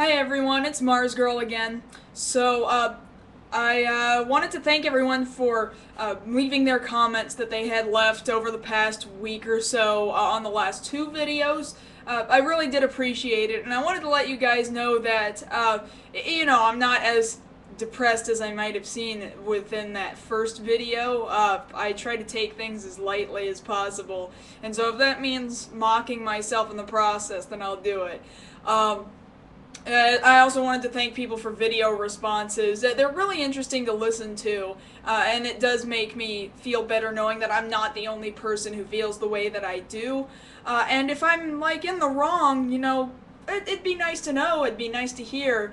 Hi everyone, it's MarzGurl again. I wanted to thank everyone for leaving their comments that they had left over the past week or so on the last two videos. I really did appreciate it, and I wanted to let you guys know that, I'm not as depressed as I might have seen within that first video. I try to take things as lightly as possible, and so if that means mocking myself in the process, then I'll do it. I also wanted to thank people for video responses. They're really interesting to listen to, and it does make me feel better knowing that I'm not the only person who feels the way that I do. And if I'm, like, in the wrong, it'd be nice to know, it'd be nice to hear.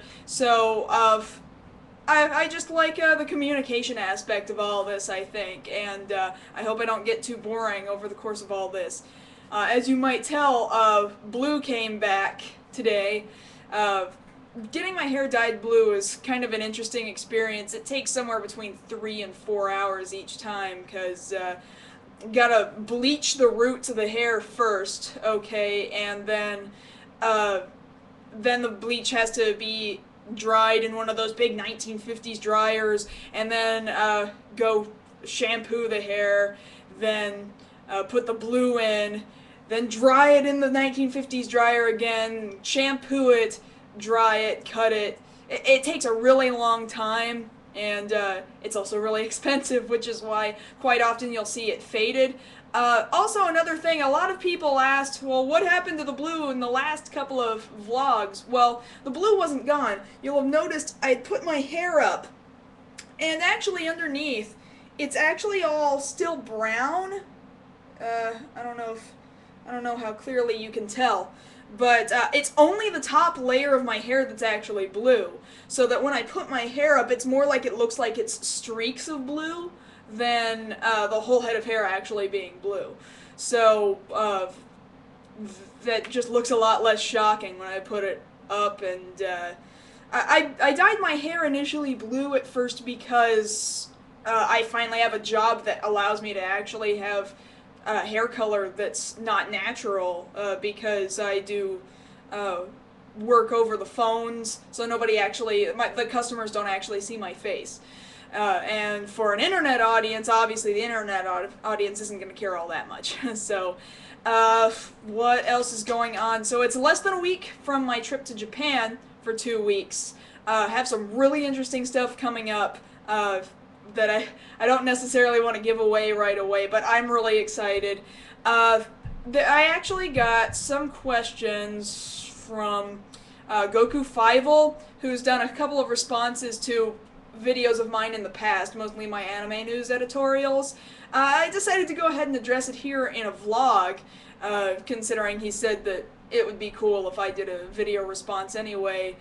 I just like the communication aspect of all this, I think, and I hope I don't get too boring over the course of all this. As you might tell, Blue came back today. Uh, Getting my hair dyed blue is kind of an interesting experience. It takes somewhere between 3 and 4 hours each time, because gotta bleach the roots of the hair first, okay, and then the bleach has to be dried in one of those big 1950s dryers, and then go shampoo the hair, then put the blue in, then dry it in the 1950s dryer again, shampoo it, dry it, cut it. It takes a really long time, and it's also really expensive, which is why quite often you'll see it faded. Also, another thing, a lot of people asked, well, what happened to the blue in the last couple of vlogs? Well, the blue wasn't gone. You'll have noticed I had put my hair up, and actually underneath, it's actually all still brown. I don't know how clearly you can tell, but it's only the top layer of my hair that's actually blue, so that when I put my hair up, it's more like it looks like it's streaks of blue than the whole head of hair actually being blue. So that just looks a lot less shocking when I put it up, and I dyed my hair initially blue at first because I finally have a job that allows me to actually have hair color that's not natural, because I do work over the phones, so nobody actually, the customers don't actually see my face. And for an internet audience, obviously the internet audience isn't going to care all that much. So, what else is going on? So it's less than a week from my trip to Japan for 2 weeks. Have some really interesting stuff coming up. That I don't necessarily want to give away right away, but I'm really excited. I actually got some questions from Goku Fievel, who's done a couple of responses to videos of mine in the past, mostly my anime news editorials. I decided to go ahead and address it here in a vlog, considering he said that it would be cool if I did a video response anyway.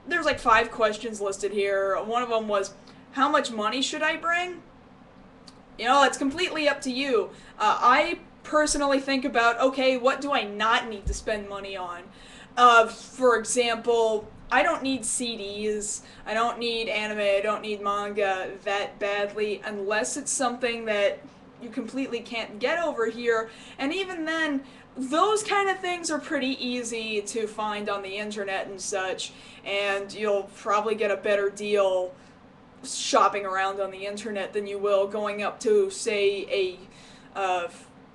There's like 5 questions listed here. One of them was, how much money should I bring? It's completely up to you. I personally think about, okay, what do I not need to spend money on? For example, I don't need CDs, I don't need anime, I don't need manga that badly, unless it's something that you completely can't get over here, and even then, those kind of things are pretty easy to find on the internet and such, and you'll probably get a better deal shopping around on the internet than you will going up to, say, a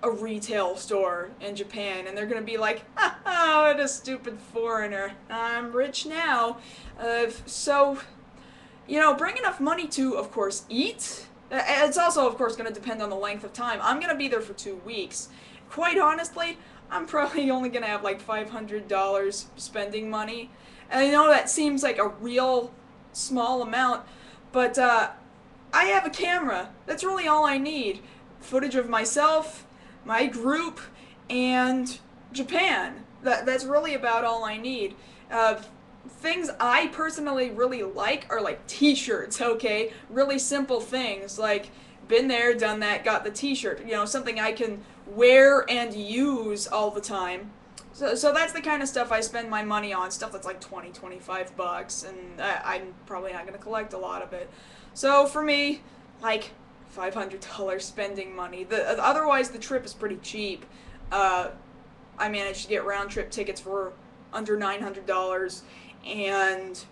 retail store in Japan, and they're gonna be like, oh, what a stupid foreigner, I'm rich now. Bring enough money to, of course, eat. It's also, of course, going to depend on the length of time. I'm going to be there for 2 weeks. Quite honestly, I'm probably only going to have like $500 spending money. And I know that seems like a real small amount, but I have a camera. That's really all I need. Footage of myself, my group, and Japan. That's really about all I need. Things I personally really like are like t-shirts, okay? Really simple things, like been there, done that, got the t-shirt. Something I can wear and use all the time. So that's the kind of stuff I spend my money on, stuff that's like 20, 25 bucks, and I'm probably not going to collect a lot of it. So for me, like $500 spending money. Otherwise the trip is pretty cheap. I managed to get round-trip tickets for under $900, and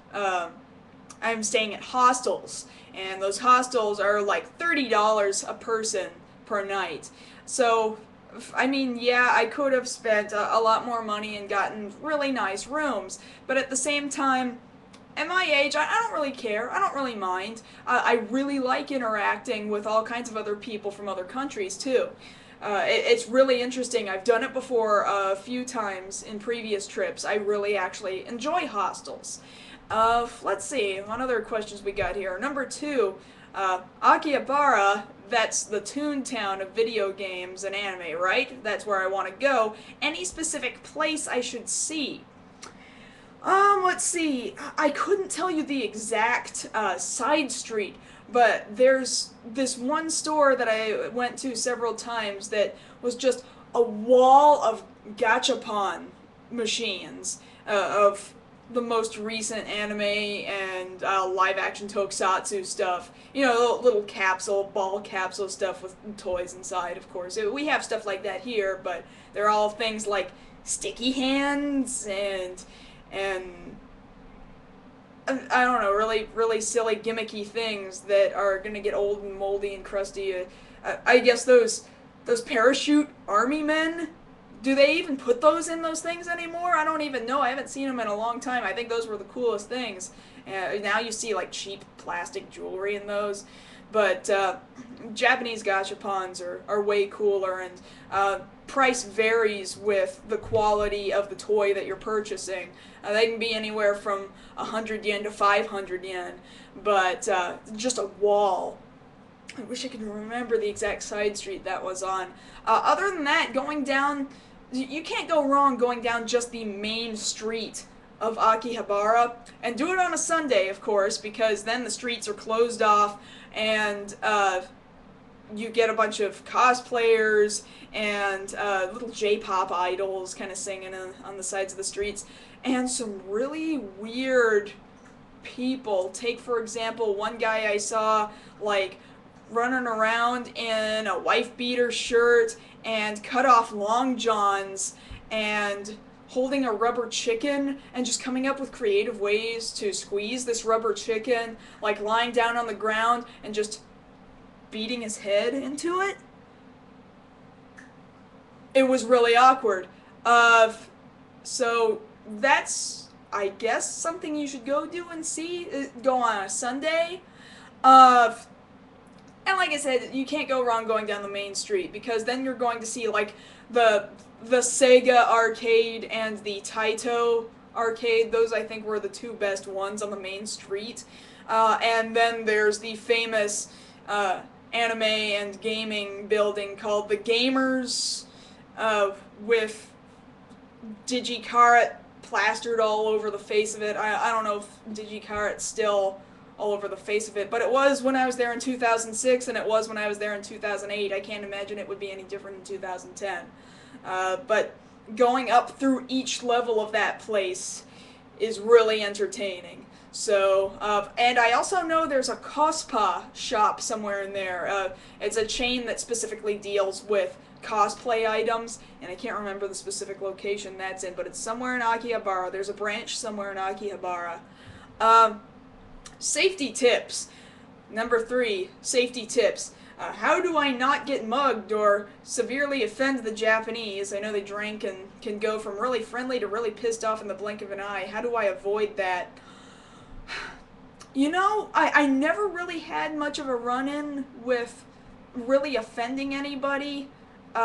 I'm staying at hostels, and those hostels are like $30 a person per night. So, I mean, yeah, I could have spent a lot more money and gotten really nice rooms, but at the same time, at my age, I don't really care. I don't really mind. I really like interacting with all kinds of other people from other countries, too. It's really interesting. I've done it before a few times in previous trips. I really actually enjoy hostels. Let's see, what other questions we got here. Number 2, Akihabara, that's the Toontown of video games and anime, right? That's where I want to go. Any specific place I should see? Let's see. I couldn't tell you the exact side street, but there's this one store that I went to several times that was just a wall of gachapon machines of the most recent anime and live-action tokusatsu stuff. You know, little ball capsule stuff with toys inside, of course. We have stuff like that here, but they're all things like sticky hands and I don't know, really silly gimmicky things that are gonna get old and moldy and crusty. I guess those parachute army men, do they even put those in those things anymore? I don't even know. I haven't seen them in a long time. I think those were the coolest things. Now you see like cheap plastic jewelry in those. But Japanese gachapons are way cooler, and price varies with the quality of the toy that you're purchasing. They can be anywhere from 100 yen to 500 yen, but just a wall. I wish I could remember the exact side street that was on. Other than that, going down, you can't go wrong going down just the main street of Akihabara, and do it on a Sunday, of course, because then the streets are closed off, and you get a bunch of cosplayers and little J-pop idols kind of singing on the sides of the streets, and some really weird people. Take, for example, one guy I saw, like, running around in a wife-beater shirt and cut-off long johns and holding a rubber chicken and just coming up with creative ways to squeeze this rubber chicken, like lying down on the ground and just beating his head into it. It was really awkward. So that's, I guess, something you should go do and see. Go on a Sunday. And like I said, you can't go wrong going down the main street, because then you're going to see like the Sega arcade and the Taito arcade. Those, I think, were the two best ones on the main street. And then there's the famous anime and gaming building called the Gamers, with DigiKarat plastered all over the face of it. I don't know if DigiKarat's still all over the face of it, but it was when I was there in 2006, and it was when I was there in 2008. I can't imagine it would be any different in 2010. But going up through each level of that place is really entertaining. So, and I also know there's a Cospa shop somewhere in there. It's a chain that specifically deals with cosplay items, and I can't remember the specific location that's in, but it's somewhere in Akihabara. There's a branch somewhere in Akihabara. Safety tips. Number 3, safety tips. How do I not get mugged or severely offend the Japanese? I know they drink and can go from really friendly to really pissed off in the blink of an eye. How do I avoid that? You know, I never really had much of a run-in with really offending anybody.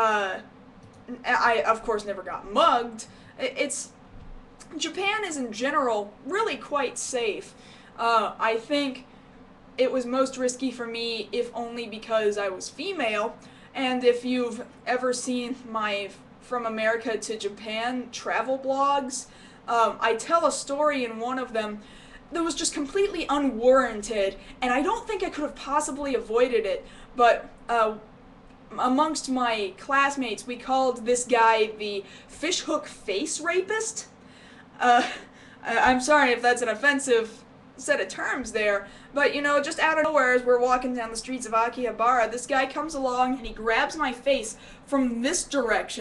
I, of course, never got mugged. Japan is, in general, really quite safe. I think it was most risky for me, if only because I was female, and if you've ever seen my From America to Japan travel blogs, I tell a story in one of them that was just completely unwarranted, and I don't think I could have possibly avoided it, but amongst my classmates, we called this guy the fishhook face rapist. I'm sorry if that's an offensive set of terms there, but, you know, just out of nowhere, as we're walking down the streets of Akihabara, this guy comes along and he grabs my face from this direction